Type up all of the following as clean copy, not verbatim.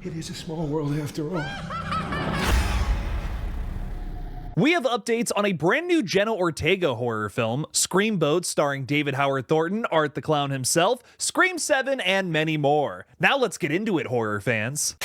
It is a small world after all. We have updates on a brand new Jenna Ortega horror film, Screamboat starring David Howard Thornton, Art the Clown himself, Scream 7, and many more. Now let's get into it, horror fans.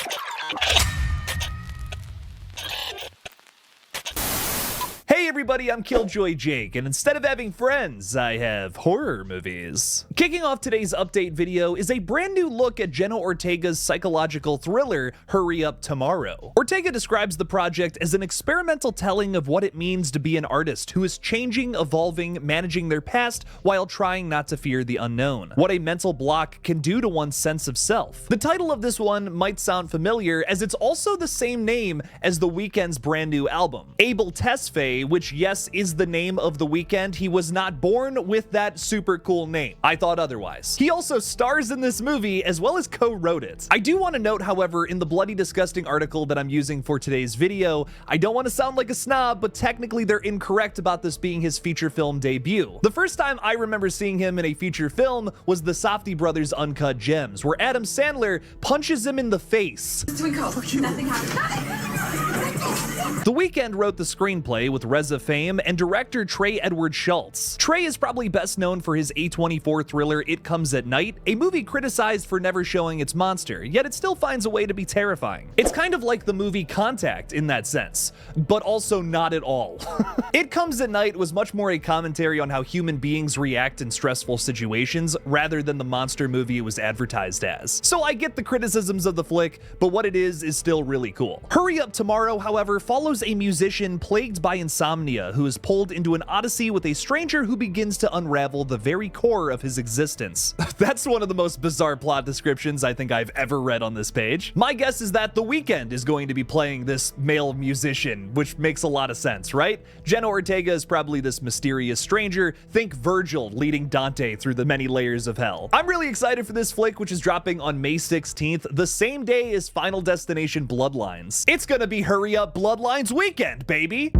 Hey everybody, I'm KillJoy Jake, and instead of having friends, I have horror movies. Kicking off today's update video is a brand new look at Jenna Ortega's psychological thriller, Hurry Up Tomorrow. Ortega describes the project as an experimental telling of what it means to be an artist who is changing, evolving, managing their past while trying not to fear the unknown. What a mental block can do to one's sense of self. The title of this one might sound familiar, as it's also the same name as The Weeknd's brand new album. Abel Tesfaye, which yes is the name of The Weeknd, he was not born with that super cool name. I thought otherwise. He also stars in this movie as well as co-wrote it. I do want to note, however, in the Bloody Disgusting article that I'm using for today's video, I don't want to sound like a snob, but technically they're incorrect about this being his feature film debut. The first time I remember seeing him in a feature film was the Safdie Brothers Uncut Gems, where Adam Sandler punches him in the face. Nothing happened. The Weeknd wrote the screenplay with Reza fame and director Trey Edward Schultz. Trey is probably best known for his A24 thriller It Comes at Night, a movie criticized for never showing its monster, yet it still finds a way to be terrifying. It's kind of like the movie Contact in that sense, but also not at all. It Comes at Night was much more a commentary on how human beings react in stressful situations rather than the monster movie it was advertised as. So I get the criticisms of the flick, but what it is still really cool. Hurry Up Tomorrow, however, follows a musician plagued by insomnia who is pulled into an odyssey with a stranger who begins to unravel the very core of his existence. That's one of the most bizarre plot descriptions I think I've ever read on this page. My guess is that The Weeknd is going to be playing this male musician, which makes a lot of sense, right? Jenna Ortega is probably this mysterious stranger. Think Virgil leading Dante through the many layers of hell. I'm really excited for this flick, which is dropping on May 16th, the same day as Final Destination Bloodlines. It's gonna be Hurry Up Bloodlines weekend, baby!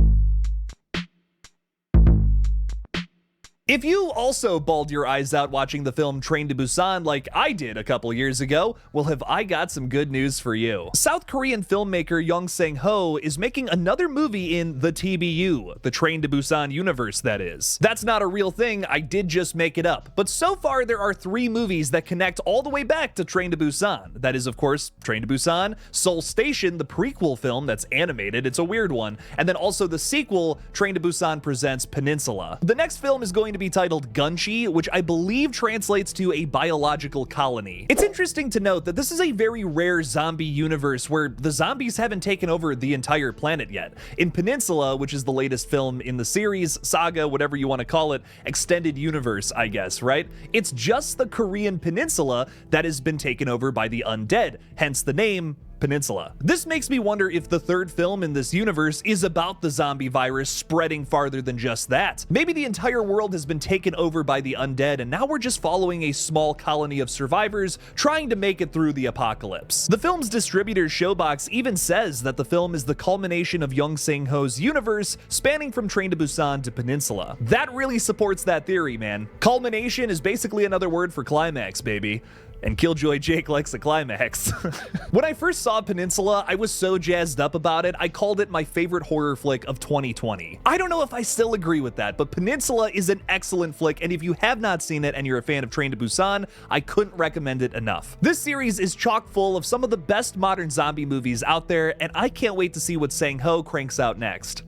If you also bawled your eyes out watching the film Train to Busan like I did a couple years ago, well, have I got some good news for you. South Korean filmmaker Young Sang-ho is making another movie in the TBU, the Train to Busan universe, that is. That's not a real thing, I did just make it up. But so far there are 3 movies that connect all the way back to Train to Busan. That is, of course, Train to Busan, Seoul Station, the prequel film that's animated, it's a weird one, and then also the sequel, Train to Busan Presents Peninsula. The next film is going to be titled Gunchi, which I believe translates to a biological colony. It's interesting to note that this is a very rare zombie universe where the zombies haven't taken over the entire planet yet. In Peninsula, which is the latest film in the series, saga, whatever you want to call it, extended universe, I guess, right? It's just the Korean peninsula that has been taken over by the undead, hence the name Peninsula. This makes me wonder if the third film in this universe is about the zombie virus spreading farther than just that. Maybe the entire world has been taken over by the undead and now we're just following a small colony of survivors trying to make it through the apocalypse. The film's distributor Showbox even says that the film is the culmination of Young Sang-ho's universe spanning from Train to Busan to Peninsula. That really supports that theory, man. Culmination is basically another word for climax, baby. And KillJoy Jake likes a climax. When I first saw Peninsula, I was so jazzed up about it, I called it my favorite horror flick of 2020. I don't know if I still agree with that, but Peninsula is an excellent flick, and if you have not seen it and you're a fan of Train to Busan, I couldn't recommend it enough. This series is chock full of some of the best modern zombie movies out there, and I can't wait to see what Sang-ho cranks out next.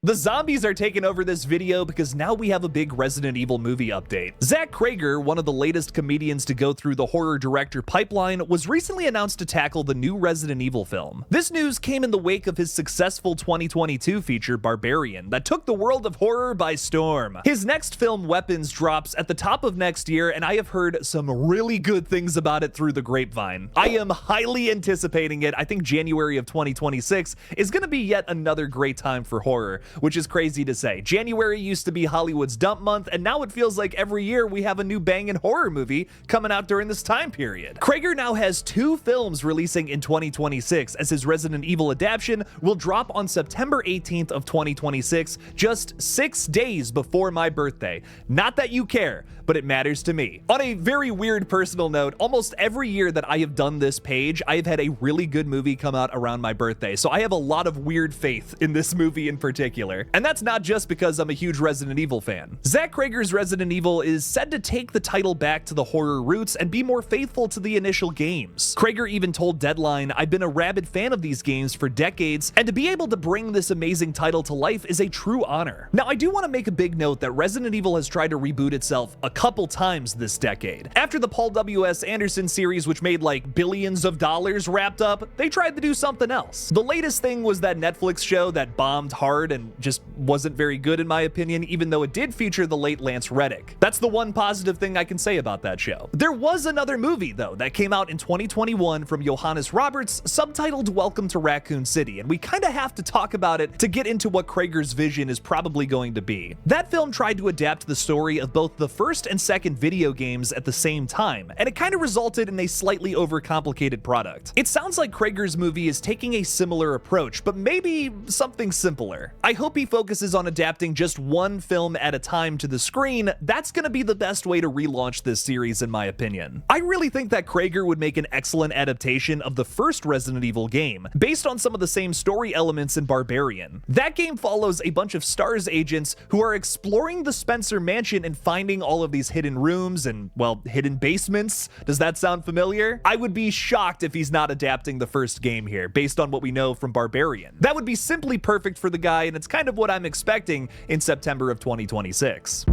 The zombies are taking over this video because now we have a big Resident Evil movie update. Zach Krager, one of the latest comedians to go through the horror director pipeline, was recently announced to tackle the new Resident Evil film. This news came in the wake of his successful 2022 feature Barbarian that took the world of horror by storm. His next film Weapons drops at the top of next year, and I have heard some really good things about it through the grapevine. I am highly anticipating it. I think January of 2026 is going to be yet another great time for horror. which is crazy to say. January used to be Hollywood's dump month, and now it feels like every year we have a new bangin' horror movie coming out during this time period. Krager now has 2 films releasing in 2026, as his Resident Evil adaptation will drop on September 18th of 2026, just 6 days before my birthday. Not that you care, but it matters to me. On a very weird personal note, almost every year that I have done this page, I have had a really good movie come out around my birthday, so I have a lot of weird faith in this movie in particular. And that's not just because I'm a huge Resident Evil fan. Zach Krager's Resident Evil is said to take the title back to the horror roots and be more faithful to the initial games. Krager even told Deadline, "I've been a rabid fan of these games for decades, and to be able to bring this amazing title to life is a true honor." Now, I do want to make a big note that Resident Evil has tried to reboot itself a couple times this decade. After the Paul W.S. Anderson series, which made like billions of dollars, wrapped up, they tried to do something else. The latest thing was that Netflix show that bombed hard and just wasn't very good in my opinion, even though it did feature the late Lance Reddick. That's the one positive thing I can say about that show. There was another movie though that came out in 2021 from Johannes Roberts, subtitled Welcome to Raccoon City, and we kind of have to talk about it to get into what Krager's vision is probably going to be. That film tried to adapt the story of both the first and second video games at the same time, and it kind of resulted in a slightly overcomplicated product. It sounds like Krager's movie is taking a similar approach, but maybe something simpler. I hope he focuses on adapting just one film at a time to the screen. That's gonna be the best way to relaunch this series in my opinion. I really think that Krager would make an excellent adaptation of the first Resident Evil game, based on some of the same story elements in Barbarian. That game follows a bunch of STARS agents who are exploring the Spencer Mansion and finding all of these hidden rooms and, well, hidden basements. Does that sound familiar? I would be shocked if he's not adapting the first game here, based on what we know from Barbarian. That would be simply perfect for the guy, and it's kind of what I'm expecting in September of 2026.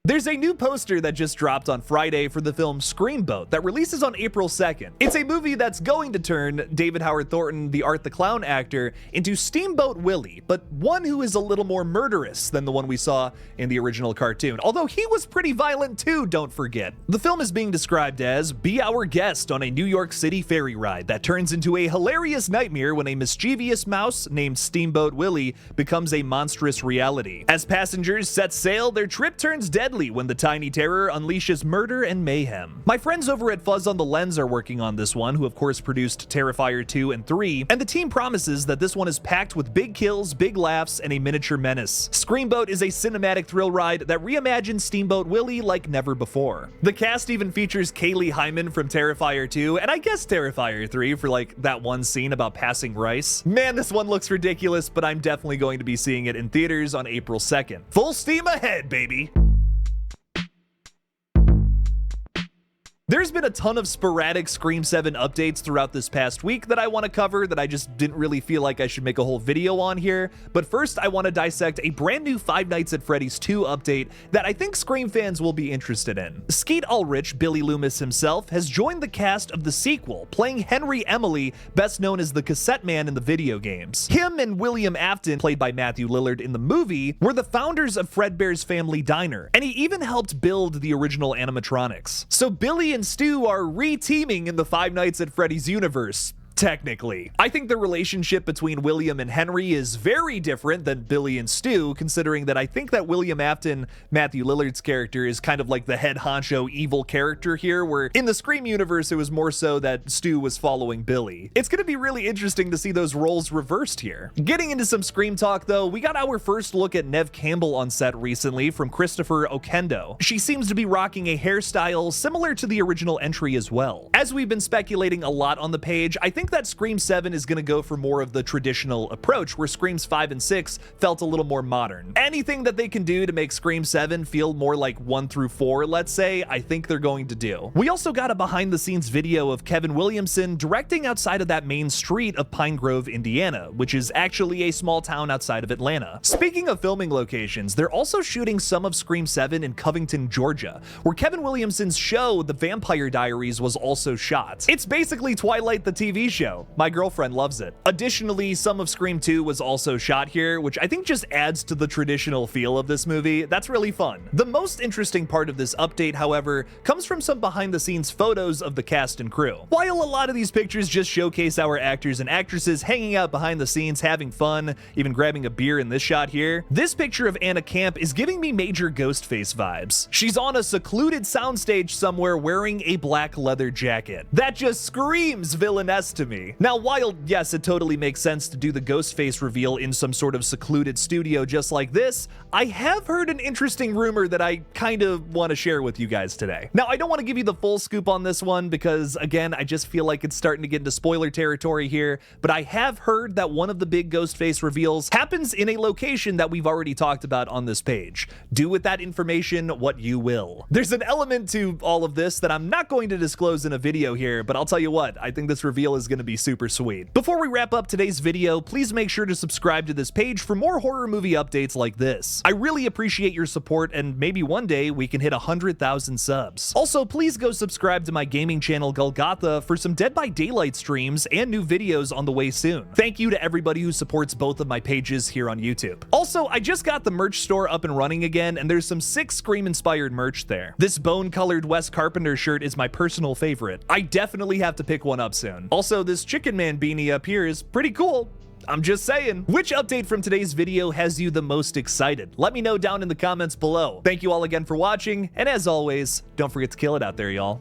There's a new poster that just dropped on Friday for the film Screamboat that releases on April 2nd. It's a movie that's going to turn David Howard Thornton, the Art the Clown actor, into Steamboat Willie, but one who is a little more murderous than the one we saw in the original cartoon, although he was pretty violent too, don't forget. The film is being described as, "Be our guest on a New York City ferry ride that turns into a hilarious nightmare when a mischievous mouse named Steamboat Willie becomes a monstrous reality. As passengers set sail, their trip turns deadly when the tiny terror unleashes murder and mayhem." My friends over at Fuzz on the Lens are working on this one, who of course produced Terrifier 2 and 3, and the team promises that this one is packed with big kills, big laughs, and a miniature menace. Screamboat is a cinematic thrill ride that reimagines Steamboat Willie like never before. The cast even features Kaylee Hyman from Terrifier 2, and I guess Terrifier 3 for like that one scene about passing rice. Man, this one looks ridiculous, but I'm definitely going to be seeing it in theaters on April 2nd. Full steam ahead, baby! There's been a ton of sporadic Scream 7 updates throughout this past week that I want to cover that I just didn't really feel like I should make a whole video on here, but first I want to dissect a brand new Five Nights at Freddy's 2 update that I think Scream fans will be interested in. Skeet Ulrich, Billy Loomis himself, has joined the cast of the sequel, playing Henry Emily, best known as the Cassette Man in the video games. Him and William Afton, played by Matthew Lillard in the movie, were the founders of Fredbear's Family Diner, and he even helped build the original animatronics. So Billy and Stu are re-teaming in the Five Nights at Freddy's universe. Technically. I think the relationship between William and Henry is very different than Billy and Stu, considering that I think that William Afton, Matthew Lillard's character, is kind of like the head honcho evil character here, where in the Scream universe it was more so that Stu was following Billy. It's gonna be really interesting to see those roles reversed here. Getting into some Scream talk though, we got our first look at Neve Campbell on set recently from Christopher Okendo. She seems to be rocking a hairstyle similar to the original entry as well. As we've been speculating a lot on the page, I think that Scream 7 is going to go for more of the traditional approach, where Screams 5 and 6 felt a little more modern. Anything that they can do to make Scream 7 feel more like 1 through 4, let's say, I think they're going to do. We also got a behind-the-scenes video of Kevin Williamson directing outside of that main street of Pine Grove, Indiana, which is actually a small town outside of Atlanta. Speaking of filming locations, they're also shooting some of Scream 7 in Covington, Georgia, where Kevin Williamson's show, The Vampire Diaries, was also shot. It's basically Twilight the TV show. My girlfriend loves it. Additionally, some of Scream 2 was also shot here, which I think just adds to the traditional feel of this movie. That's really fun. The most interesting part of this update, however, comes from some behind-the-scenes photos of the cast and crew. While a lot of these pictures just showcase our actors and actresses hanging out behind the scenes, having fun, even grabbing a beer in this shot here, this picture of Anna Camp is giving me major Ghostface vibes. She's on a secluded soundstage somewhere wearing a black leather jacket. That just screams villainess to me. Now, while yes, it totally makes sense to do the Ghostface reveal in some sort of secluded studio just like this, I have heard an interesting rumor that I kind of want to share with you guys today. Now, I don't want to give you the full scoop on this one because, again, I just feel like it's starting to get into spoiler territory here, but I have heard that one of the big Ghostface reveals happens in a location that we've already talked about on this page. Do with that information what you will. There's an element to all of this that I'm not going to disclose in a video here, but I'll tell you what, I think this reveal is going to be super sweet. Before we wrap up today's video, please make sure to subscribe to this page for more horror movie updates like this. I really appreciate your support, and maybe one day we can hit 100,000 subs. Also, please go subscribe to my gaming channel GullGotha for some Dead by Daylight streams and new videos on the way soon. Thank you to everybody who supports both of my pages here on YouTube. Also, I just got the merch store up and running again, and there's some sick Scream-inspired merch there. This bone-colored Wes Carpenter shirt is my personal favorite. I definitely have to pick one up soon. Also, this Chicken Man beanie up here is pretty cool. I'm just saying. Which update from today's video has you the most excited? Let me know down in the comments below. Thank you all again for watching, and as always, don't forget to kill it out there, y'all.